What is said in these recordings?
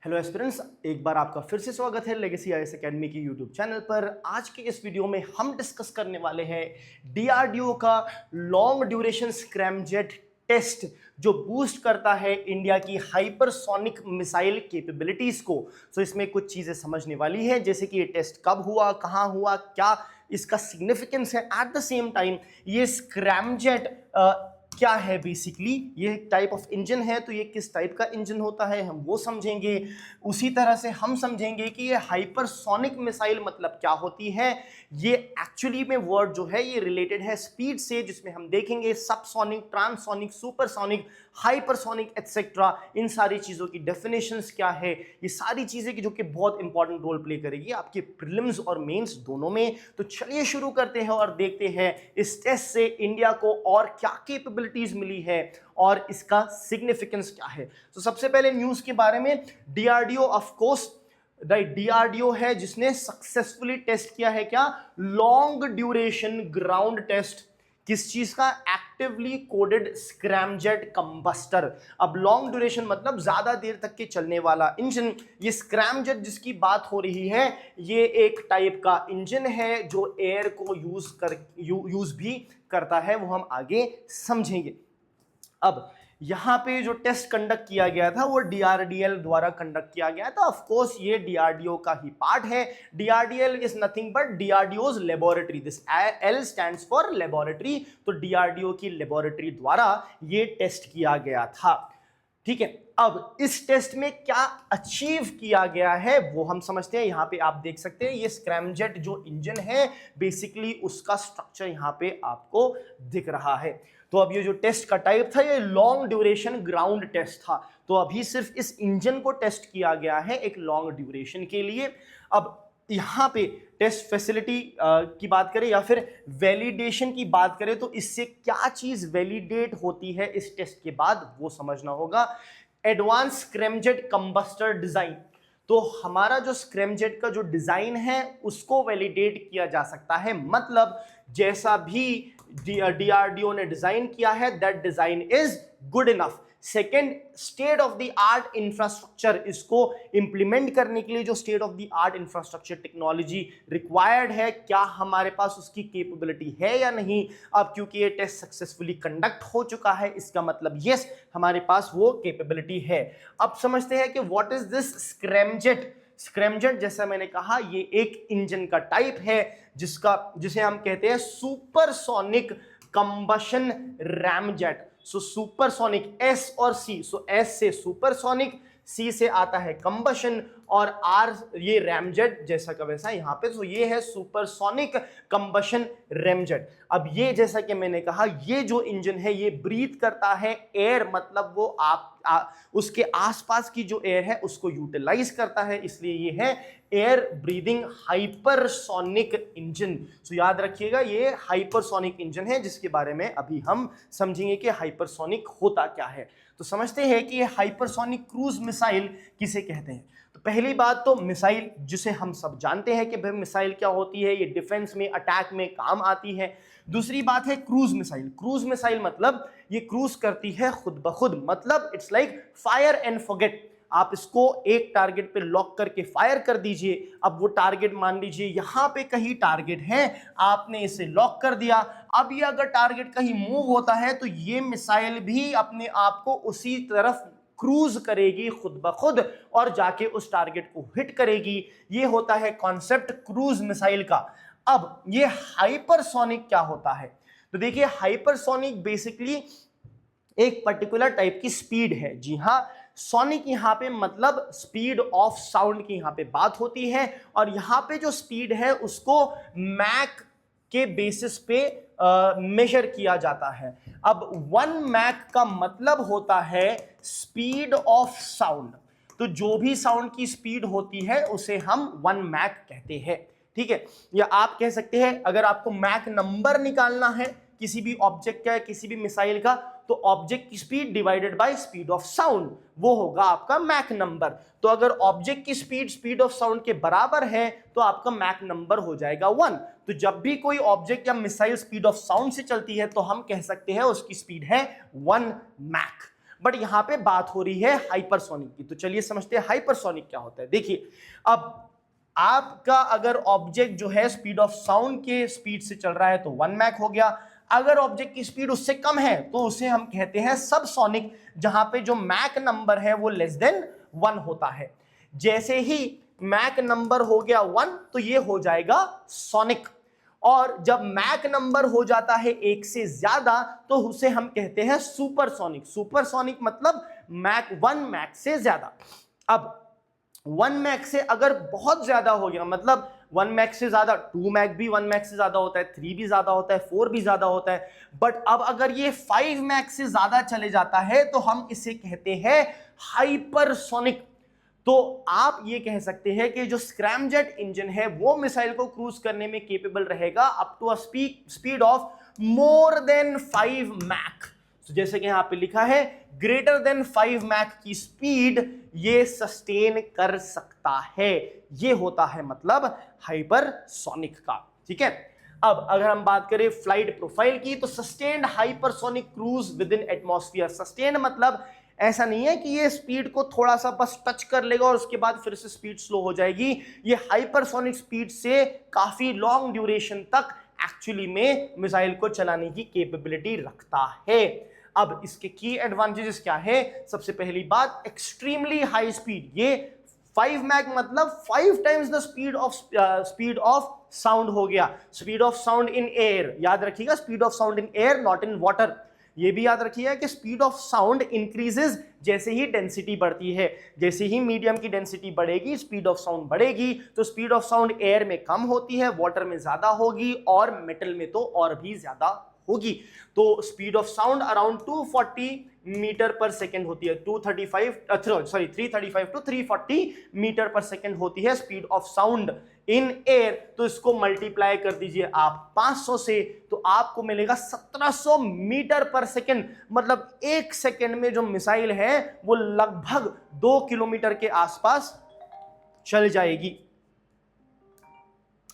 Hello aspirants, एक बार आपका फिर से स्वागत है लेगेसी आईएएस एकेडमी की यूट्यूब चैनल पर। आज के इस वीडियो में हम डिस्कस करने वाले हैं डीआरडीओ का लॉन्ग ड्यूरेशन स्क्रैमजेट टेस्ट जो बूस्ट करता है इंडिया की हाइपरसोनिक मिसाइल कैपेबिलिटीज को। सो इसमें कुछ चीजें समझने वाली है, जैसे कि ये टेस्ट कब हुआ, कहां हुआ, क्या इसका सिग्निफिकेंस है। एट द सेम टाइम ये स्क्रैमजेट क्या है, बेसिकली ये टाइप ऑफ इंजन है, तो ये किस टाइप का इंजन होता है हम वो समझेंगे। उसी तरह से हम समझेंगे कि ये हाइपरसोनिक मिसाइल मतलब क्या होती है। ये एक्चुअली में वर्ड जो है ये रिलेटेड है स्पीड से, जिसमें हम देखेंगे subsonic, transonic, supersonic, hypersonic etcetera. इन सारी चीजों की डेफिनेशंस क्या है, ये सारी चीजें की जो कि बहुत इंपॉर्टेंट रोल प्ले करेगी आपके प्रीलिम्स और मेंस दोनों में। तो चलिए शुरू करते हैं और देखते हैं इस टेस्ट से इंडिया को और क्या कैपेबिलिटीज मिली है और इसका सिग्निफिकेंस क्या है। तो सबसे पहले न्यूज के बारे में, डीआरडीओ ऑफ कोर्स डीआरडीओ है जिसने सक्सेसफुली टेस्ट किया है क्या, लॉन्ग ड्यूरेशन ग्राउंड टेस्ट। किस चीज का? Actively coded scramjet combustor. अब लॉन्ग ड्यूरेशन मतलब ज्यादा देर तक के चलने वाला इंजन। ये स्क्रैमजेट जिसकी बात हो रही है ये एक टाइप का इंजन है जो एयर को यूज भी करता है, वो हम आगे समझेंगे। अब यहां पे जो टेस्ट कंडक्ट किया गया था वो डीआरडीएल द्वारा कंडक्ट किया गया था। ऑफ कोर्स ये डीआरडीओ का ही पार्ट है। DRDL is nothing but DRDO's laboratory. This L stands for laboratory. तो डीआरडीओ की लेबोरेटरी द्वारा ये टेस्ट किया गया था। ठीक है, अब इस टेस्ट में क्या अचीव किया गया है वो हम समझते हैं। यहां पे आप देख सकते हैं ये स्क्रैमजेट जो इंजन है बेसिकली उसका स्ट्रक्चर यहां पे आपको दिख रहा है। तो अब ये जो टेस्ट का टाइप था ये लॉन्ग ड्यूरेशन ग्राउंड टेस्ट था। तो अभी सिर्फ इस इंजन को टेस्ट किया गया है एक लॉन्ग ड्यूरेशन के लिए। अब यहां पे टेस्ट फैसिलिटी की बात करें या फिर वैलिडेशन की बात करें तो इससे क्या चीज वैलिडेट होती है इस टेस्ट के बाद वो समझना होगा। Advance scramjet combustor design. तो हमारा जो स्क्रैमजेट का जो डिजाइन है उसको वैलिडेट किया जा सकता है, मतलब जैसा भी डीआरडीओ ने डिजाइन किया है that design is good enough. Second, state of the art infrastructure. इसको इंप्लीमेंट करने के लिए जो state of the art infrastructure technology required है, क्या हमारे पास उसकी कैपेबिलिटी है या नहीं। अब क्योंकि ये टेस्ट सक्सेसफुली कंडक्ट हो चुका है इसका मतलब यस हमारे पास वो कैपेबिलिटी है। अब समझते हैं कि what is this scramjet. Scramjet जैसा मैंने कहा ये एक इंजन का टाइप है जिसे हम कहते हैं सुपरसोनिक कंबशन रैमजेट। सो सुपरसोनिक, एस और सी, सो एस से सुपरसोनिक, सी से आता है कंबशन और आर ये रैमजेट जैसा का वैसा यहां पे। तो ये है सुपरसोनिक कंबशन रैमजेट। अब ये जैसा कि मैंने कहा ये जो इंजन है ये ब्रीथ करता है एयर, मतलब वो उसके आसपास की जो एयर है उसको यूटिलाइज करता है, इसलिए ये है एयर ब्रीदिंग हाइपरसोनिक इंजन। सो याद रखिएगा ये हाइपरसोनिक इंजन है जिसके बारे में अभी हम समझेंगे कि हाइपरसोनिक होता क्या है। तो समझते हैं कि ये हाइपरसोनिक क्रूज मिसाइल किसे कहते हैं। तो पहली बात तो मिसाइल जिसे हम सब जानते हैं कि भाई मिसाइल क्या होती है, ये डिफेंस में अटैक में काम आती है। दूसरी बात है क्रूज मिसाइल। क्रूज मिसाइल मतलब ये क्रूज करती है खुद ब खुद, मतलब it's like fire and forget. आप इसको एक टारगेट पे लॉक करके फायर कर दीजिए। अब वो टारगेट मान लीजिए यहां पे कहीं टारगेट है, आपने इसे लॉक कर दिया। अब ये अगर टारगेट कहीं मूव होता है तो ये मिसाइल भी अपने आप को उसी तरफ क्रूज करेगी खुद ब खुद और जाके उस टारगेट को हिट करेगी। ये होता है कॉन्सेप्ट क्रूज मिसाइल का। अब ये हाइपरसोनिक क्या होता है, तो देखिए हाइपरसोनिक बेसिकली एक पर्टिकुलर टाइप की स्पीड है। जी हां, सोनिक यहां पे मतलब स्पीड ऑफ साउंड की यहां पे बात होती है और यहां पे जो स्पीड है उसको मैक के बेसिस पे मेजर किया जाता है। अब 1 मैक का मतलब होता है स्पीड ऑफ साउंड। तो जो भी साउंड की स्पीड होती है उसे हम 1 मैक कहते हैं। ठीक है, या आप कह सकते हैं अगर आपको मैक नंबर निकालना है किसी भी ऑब्जेक्ट का, किसी भी मिसाइल का, तो ऑब्जेक्ट की speed divided by speed of sound वो होगा आपका मैक नंबर। तो अगर ऑब्जेक्ट की स्पीड ऑफ साउंड के बराबर है तो आपका मैक नंबर हो जाएगा 1। तो जब भी कोई ऑब्जेक्ट या मिसाइल स्पीड ऑफ साउंड से चलती है तो हम कह सकते हैं उसकी स्पीड है 1 मैक। बट यहां पे बात हो रही है हाइपरसोनिक की। तो चलिए समझते हैं हाइपरसोनिक क्या होता है। देखिए, अब आपका अगर ऑब्जेक्ट जो है स्पीड ऑफ साउंड के स्पीड से चल रहा है तो 1 मैक हो गया। अगर ऑब्जेक्ट की स्पीड उससे कम है तो उसे हम कहते हैं सबसोनिक, जहां पे जो मैक नंबर है वो लेस देन 1 होता है। जैसे ही मैक नंबर हो गया 1 तो ये हो जाएगा सोनिक, और जब मैक नंबर हो जाता है 1 से ज्यादा तो उसे हम कहते हैं सुपरसोनिक। सुपरसोनिक मतलब मैक 1 मैक से ज्यादा। अब 1 मैक से अगर बहुत ज्यादा हो गया, मतलब 1 मैक से ज्यादा, 2 मैक भी 1 मैक से ज्यादा होता है, 3 भी ज्यादा होता है, 4 भी ज्यादा होता है, बट अब अगर ये 5 मैक से ज्यादा चले जाता है तो हम इसे कहते हैं हाइपरसोनिक। तो आप ये कह सकते हैं कि जो स्क्रैमजेट इंजन है वो मिसाइल को क्रूज करने में केपेबल रहेगा up to a speed of more than 5 Mach. तो जैसे कि यहां पे लिखा है ग्रेटर देन 5 मैक की स्पीड ये सस्टेन कर सकता है। ये होता है मतलब हाइपरसोनिक का। ठीक है, अब अगर हम बात करें फ्लाइट प्रोफाइल की, तो sustained hypersonic cruise with in atmosphere. Sustained मतलब ऐसा नहीं है कि ये स्पीड को थोड़ा सा बस टच कर लेगा और उसके बाद फिर से स्पीड स्लो हो जाएगी। ये हाइपरसोनिक स्पीड से काफी लॉन्ग ड्यूरेशन तक एक्चुअली में मिसाइल को चलाने की कैपेबिलिटी रखता है। अब इसके की एडवांटेजेस क्या है? सबसे पहली बात, एक्सट्रीमली हाई स्पीड। ये 5 मैक मतलब 5 times the speed of sound हो गया। Speed of sound in air, याद रखिएगा, speed of sound in air not in water. ये भी याद रखिएगा कि स्पीड ऑफ साउंड इंक्रीजेस जैसे ही डेंसिटी बढ़ती है। जैसे ही मीडियम की डेंसिटी बढ़ेगी स्पीड ऑफ साउंड बढ़ेगी। तो स्पीड ऑफ साउंड एयर में कम होती है, वाटर में ज्यादा होगी और मेटल में तो और भी ज्यादा होगी। तो speed of sound around 240 metre per second होती है। 335 टू 340 मीटर पर सेकेंड होती है speed of sound in air. तो इसको मल्टीप्लाई कर दीजिए आप 500 से, तो आपको मिलेगा 1700 मीटर पर सेकेंड। मतलब 1 सेकेंड में जो मिसाइल है वो लगभग 2 किलोमीटर के आसपास चल जाएगी।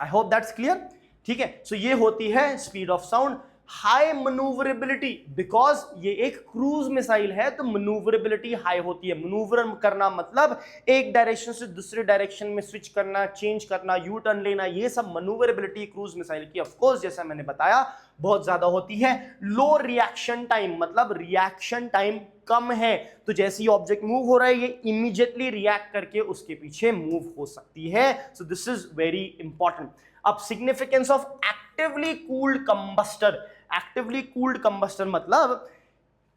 I hope that's clear. ठीक है, सो ये होती है speed of sound. High manoeuvrability, because ये एक क्रूज मिसाइल है तो मनूवरेबिलिटी हाई होती है। मनूवर करना मतलब एक डायरेक्शन से दूसरे डायरेक्शन में स्विच करना, चेंज करना, यू टर्न लेना, ये सब मनूवरेबिलिटी क्रूज मिसाइल की ऑफ कोर्स जैसा मैंने बताया बहुत ज्यादा होती है। लो रिएक्शन टाइम मतलब रिएक्शन टाइम कम है, तो जैसे ही ऑब्जेक्ट मूव हो रहा है ये इमीडिएटली रिएक्ट करके उसके पीछे मूव हो सकती है। So this is very important. अब significance of actively cooled combustor. Actively cooled combustor मतलब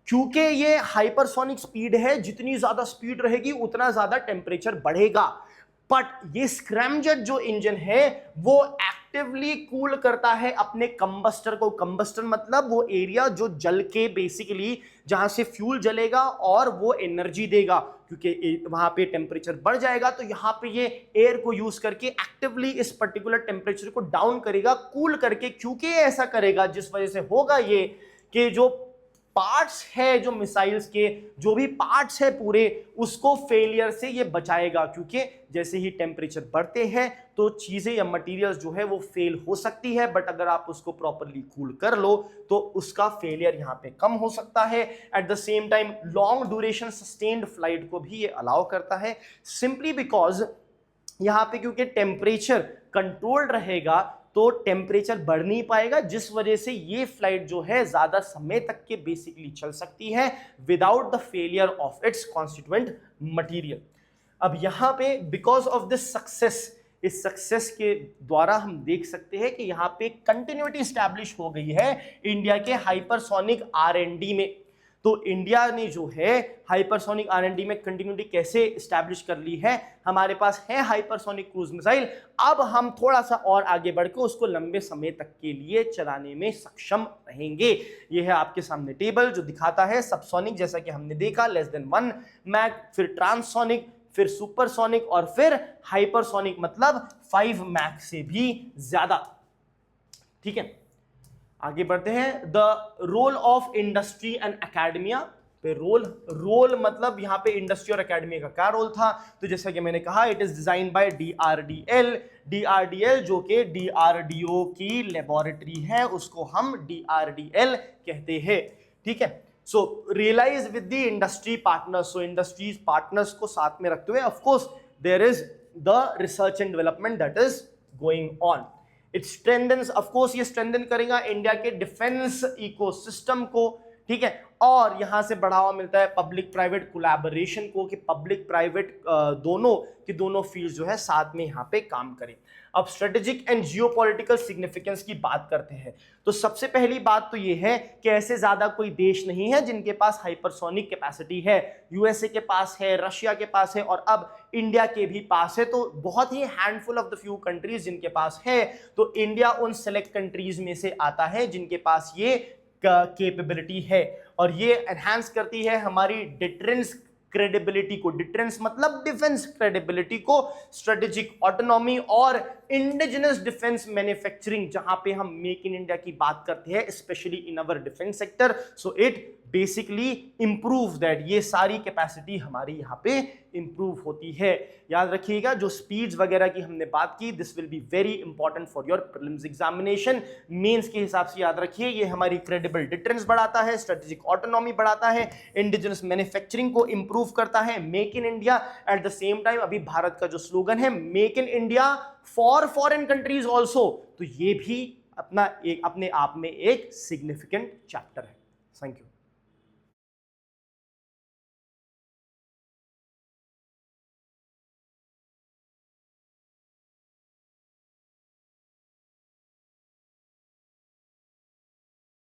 क्योंकि ये हाइपरसोनिक स्पीड है, जितनी ज्यादा स्पीड रहेगी उतना ज्यादा टेम्परेचर बढ़ेगा। बट ये स्क्रैमजेट जो इंजन है वो एक्टिवली कूल करता है अपने कंबस्टर को। कंबस्टर मतलब वो एरिया जो जल के बेसिकली जहां से फ्यूल जलेगा और वो एनर्जी देगा, क्योंकि वहां पे टेम्परेचर बढ़ जाएगा तो यहां पे ये एयर को यूज करके एक्टिवली इस पर्टिकुलर टेम्परेचर को डाउन करेगा, कूल करके। क्योंकि ऐसा करेगा जिस वजह से होगा ये कि जो पार्ट्स है, जो मिसाइल्स के जो भी पार्ट्स है पूरे, उसको फेलियर से ये बचाएगा। क्योंकि जैसे ही टेम्परेचर बढ़ते हैं तो चीजें या मटेरियल्स जो है वो फेल हो सकती है, बट अगर आप उसको प्रॉपरली कूल कर लो तो उसका फेलियर यहाँ पे कम हो सकता है। At the same time long duration sustained flight को भी ये अलाउ करता है, सिंपली बिकॉज यहाँ पे क्योंकि टेम्परेचर कंट्रोल्ड रहेगा तो टेम्परेचर बढ़ नहीं पाएगा, जिस वजह से ये फ्लाइट जो है ज्यादा समय तक के बेसिकली चल सकती है without the failure of its constituent material. अब यहाँ पे बिकॉज ऑफ दिस सक्सेस, इस सक्सेस के द्वारा हम देख सकते हैं कि यहाँ पे कंटिन्यूटी स्टैब्लिश हो गई है इंडिया के हाइपरसोनिक R&D में। तो इंडिया ने जो है हाइपरसोनिक R&D में कंटिन्यूटी कैसे स्टैब्लिश कर ली है? हमारे पास है हाइपरसोनिक क्रूज मिसाइल। अब हम थोड़ा सा और आगे बढ़ के उसको लंबे समय तक के लिए चलाने में सक्षम रहेंगे। ये है आपके सामने टेबल जो दिखाता है सबसोनिक, जैसा कि हमने देखा, लेस देन 1 मैक, फिर ट्रांससोनिक, फिर सुपरसोनिक और फिर हाइपरसोनिक मतलब 5 मैक से भी ज्यादा। ठीक है, आगे बढ़ते हैं। The role of industry and academia पे रोल मतलब यहाँ पे इंडस्ट्री और एकेडमी का क्या रोल था? तो जैसा कि मैंने कहा, it is design by DRDL जो कि DRDO की लेबोरेटरी है, उसको हम DRDL कहते हैं। ठीक है, so realize with the industry partners, so industries partners को साथ में रखते हुए of course there is the research and development that is going on. It strengthens, of course ये स्ट्रेंथन करेगा इंडिया के डिफेंस इकोसिस्टम को, ठीक है, और यहां से बढ़ावा मिलता है पब्लिक प्राइवेट कोलैबोरेशन को, कि पब्लिक प्राइवेट दोनों फील्ड जो है साथ में यहां पे काम करें। अब स्ट्रेटेजिक एंड जियोपॉलिटिकल सिग्निफिकेंस की बात करते हैं, तो सबसे पहली बात तो ये है कि ऐसे ज्यादा कोई देश नहीं है जिनके पास हाइपरसोनिक कैपेसिटी है। यूएसए के पास है, रशिया के पास है, और अब इंडिया के भी पास है, तो बहुत ही handful of the few countries जिनके पास है। तो इंडिया उन सेलेक्ट कंट्रीज में से आता है जिनके पास ये कैपेबिलिटी है, और ये एनहांस करती है हमारी डिटरेंस क्रेडिबिलिटी को। डिटरेंस मतलब डिफेंस क्रेडिबिलिटी को, स्ट्रेटेजिक ऑटोनॉमी और इंडिजिनस डिफेंस मैन्युफैक्चरिंग, जहां पे हम मेक इन इंडिया की बात करते हैं specially in our defence sector. So it basically improve that, ये सारी कैपेसिटी हमारी यहाँ पे इंप्रूव होती है। याद रखिएगा जो स्पीड्स वगैरह की हमने बात की, this will be very important for your prelims examination. Mains के हिसाब से याद रखिए, ये हमारी क्रेडिबल डिटरेंस बढ़ाता है, स्ट्रेटेजिक ऑटोनॉमी बढ़ाता है, इंडिजिनस मैन्युफैक्चरिंग को इंप्रूव करता है, make in India. At the same time अभी भारत का जो स्लोगन है make in India for foreign countries also, तो ये भी अपने आप में एक सिग्निफिकेंट चैप्टर है। Thank you.